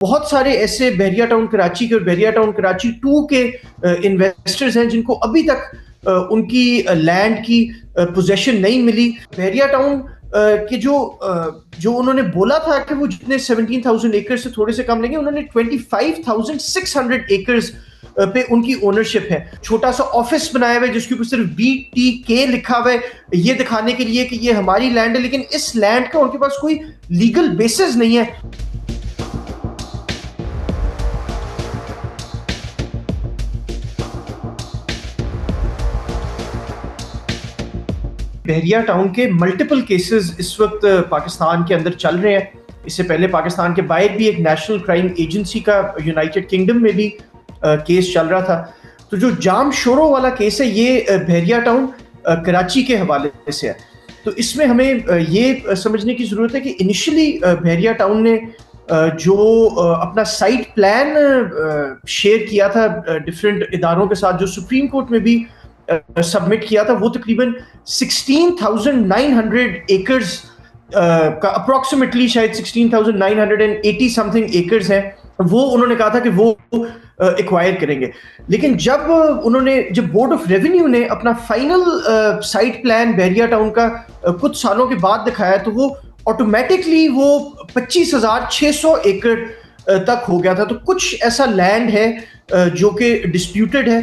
بہت سارے ایسے بحریہ ٹاؤن کراچی کے اور بحریہ ٹاؤن کراچی 2 کے انویسٹرز ہیں جن کو ابھی تک ان کی لینڈ کی پوزیشن نہیں ملی. بحریہ ٹاؤن کہ جو انہوں نے بولا تھا کہ وہ جتنے 17,000 ایکڑ سے تھوڑے سے کم لیں گے، انہوں نے 25,600 ایکڑز پہ ان کی اونرشپ ہے. چھوٹا سا آفس بنایا ہوا ہے جس کے اوپر صرف BTK لکھا ہوا ہے، یہ دکھانے کے لیے کہ یہ ہماری لینڈ ہے، لیکن اس لینڈ کا ان کے پاس کوئی لیگل بیسس نہیں ہے. بحریہ ٹاؤن کے ملٹیپل کیسز اس وقت پاکستان کے اندر چل رہے ہیں. اس سے پہلے پاکستان کے باہر بھی ایک نیشنل کرائم ایجنسی کا یونائٹڈ کنگڈم میں بھی کیس چل رہا تھا. تو جو جام شورو والا کیس ہے یہ بحریہ ٹاؤن کراچی کے حوالے سے ہے. تو اس میں ہمیں یہ سمجھنے کی ضرورت ہے کہ انیشلی بحریہ ٹاؤن نے جو اپنا سائٹ پلان شیئر کیا تھا ڈفرینٹ اداروں کے ساتھ، جو سپریم کورٹ میں بھی سبمٹ کیا تھا، وہ تقریباً 16,900 ایکڑز کا اپروکسیمیٹلی شاید 16,980 سم تھنگ ایکڑز ہیں، وہ انہوں نے کہا تھا کہ وہ ایکوائر کریں گے. لیکن جب بورڈ آف ریونیو نے اپنا فائنل سائٹ پلان بحریہ ٹاؤن کا کچھ سالوں کے بعد دکھایا تو وہ آٹومیٹکلی وہ 25,600 ایکڑ تک ہو گیا تھا. تو کچھ ایسا لینڈ ہے جو کہ ڈسپیوٹڈ ہے.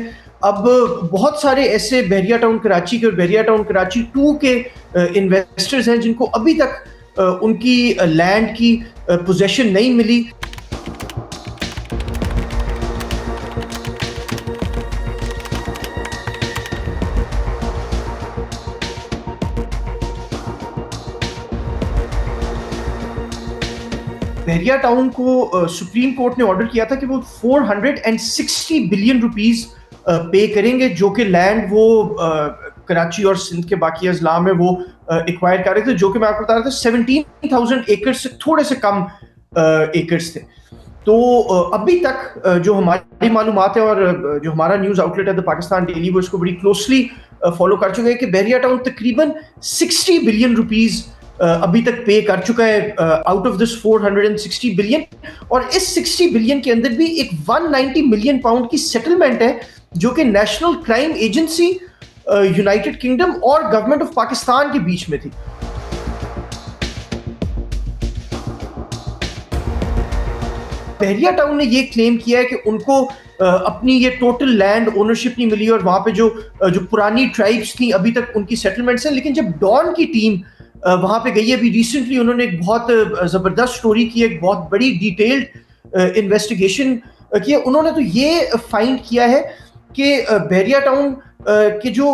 اب بہت سارے ایسے بحریہ ٹاؤن کراچی کے اور بحریہ ٹاؤن کراچی 2 کے انویسٹرز ہیں جن کو ابھی تک ان کی لینڈ کی پوزیشن نہیں ملی. بحریہ ٹاؤن کو سپریم کورٹ نے آرڈر کیا تھا کہ وہ 460 بلین روپیز پے کریں گے، جو کہ لینڈ وہ کراچی اور سندھ کے باقی اضلاع میں وہ ایکوائر کر رہے تھے، جو کہ میں آپ کو بتا رہا تھا 17,000 ایکڑ سے تھوڑے سے کم ایکڑز تھے. تو ابھی تک جو ہماری معلومات ہے اور جو ہمارا نیوز آؤٹلیٹ ہے دا پاکستان ڈیلی وہ اس کو بڑی کلوزلی فالو کر چکے ہیں کہ بحریہ ٹاؤن تقریباً 60 بلین روپیز ابھی تک پے کر چکا ہے آؤٹ آف دس 460 بلین. اور اس 60 بلین کے اندر بھی ایک 190 ملین پاؤنڈ کی سیٹلمنٹ ہے جو کہ national crime agency United kingdom اور گورنمنٹ آف پاکستان کے بیچ میں تھی. بحریہ ٹاؤن نے یہ کلیم کیا ہے کہ ان کو اپنی یہ ٹوٹل لینڈ اونرشپ نہیں ملی اور وہاں پہ جو پرانی ٹرائبس تھیں ابھی تک ان کی سیٹلمنٹس ہیں. لیکن جب ڈان کی ٹیم وہاں پہ گئی ہے، ابھی ریسنٹلی انہوں نے ایک بہت زبردست سٹوری کی، ایک بہت بڑی ڈیٹیلڈ انویسٹیگیشن کی ہے. انہوں نے تو یہ فائنڈ کیا ہے کہ بحریہ ٹاؤن کے جو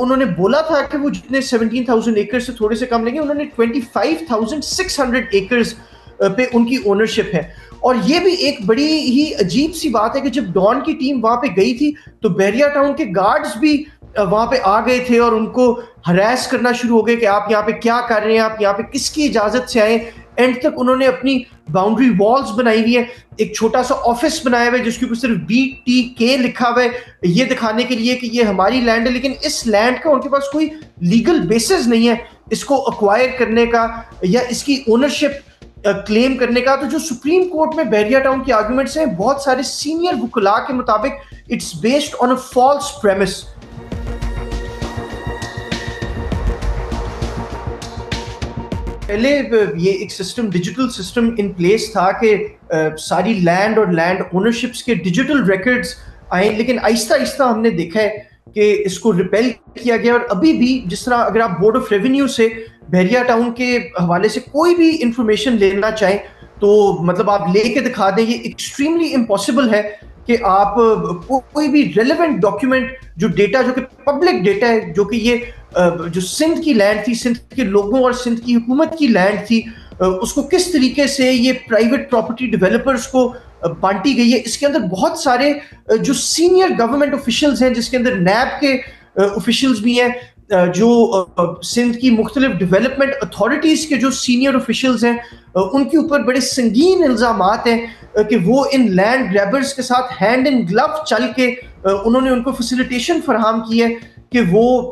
انہوں نے بولا تھا کہ وہ جتنے 17,000 ایکڑ سے تھوڑے سے کم لیں گے، انہوں نے 25,600 ایکڑز پہ ان کی اونرشپ ہے. اور یہ بھی ایک بڑی ہی عجیب سی بات ہے کہ جب ڈان کی ٹیم وہاں پہ گئی تھی تو بحریہ ٹاؤن کے گارڈز بھی وہاں پہ آ گئے تھے اور ان کو ہراس کرنا شروع ہو گئے کہ آپ یہاں پہ کیا کر رہے ہیں، آپ یہاں پہ کس کی اجازت سے آئے. اینڈ تک انہوں نے اپنی باؤنڈری والز بنائی ہوئی ہے، ایک چھوٹا سا آفس بنایا ہوا ہے جس کے اوپر صرف BTK لکھا ہوا ہے، یہ دکھانے کے لیے کہ یہ ہماری لینڈ ہے، لیکن اس لینڈ کا ان کے پاس کوئی لیگل بیسس نہیں ہے اس کو ایکوائر کرنے کا یا اس کی اونرشپ کلیم کرنے کا. تو جو سپریم کورٹ میں بحریہ ٹاؤن کی آرگومنٹس ہیں، بہت سارے سینئر وکلاء کے مطابق it's based on a false premise. پہلے یہ ایک system, digital system in place تھا کہ ساری لینڈ اور لینڈ اونرشپس کے ڈیجیٹل ریکارڈز آئیں، لیکن آہستہ آہستہ ہم نے دیکھا ہے کہ اس کو ریپیل کیا گیا. اور ابھی بھی جس طرح اگر آپ بورڈ آف ریونیو سے بحریہ ٹاؤن کے حوالے سے کوئی بھی انفارمیشن لینا چاہیں تو مطلب آپ لے کے دکھا دیں، یہ ایکسٹریملی امپاسبل ہے کہ آپ کوئی بھی ریلیونٹ ڈاکیومنٹ جو ڈیٹا جو کہ پبلک ڈیٹا ہے، جو کہ یہ جو سندھ کی لینڈ تھی، سندھ کے لوگوں اور سندھ کی حکومت کی لینڈ تھی، اس کو کس طریقے سے یہ پرائیویٹ پراپرٹی ڈیولپرز کو بانٹی گئی ہے. اس کے اندر بہت سارے جو سینئر گورنمنٹ آفیشلز ہیں، جس کے اندر نیب کے آفیشلز بھی ہیں، جو سندھ کی مختلف ڈیولپمنٹ اتھارٹیز کے جو سینئر آفیشلز ہیں، ان کے اوپر بڑے سنگین الزامات ہیں کہ وہ ان لینڈ گریبرز کے ساتھ ہینڈ ان گلو چل کے انہوں نے ان کو فیسیلیٹیشن فراہم کی ہے کہ وہ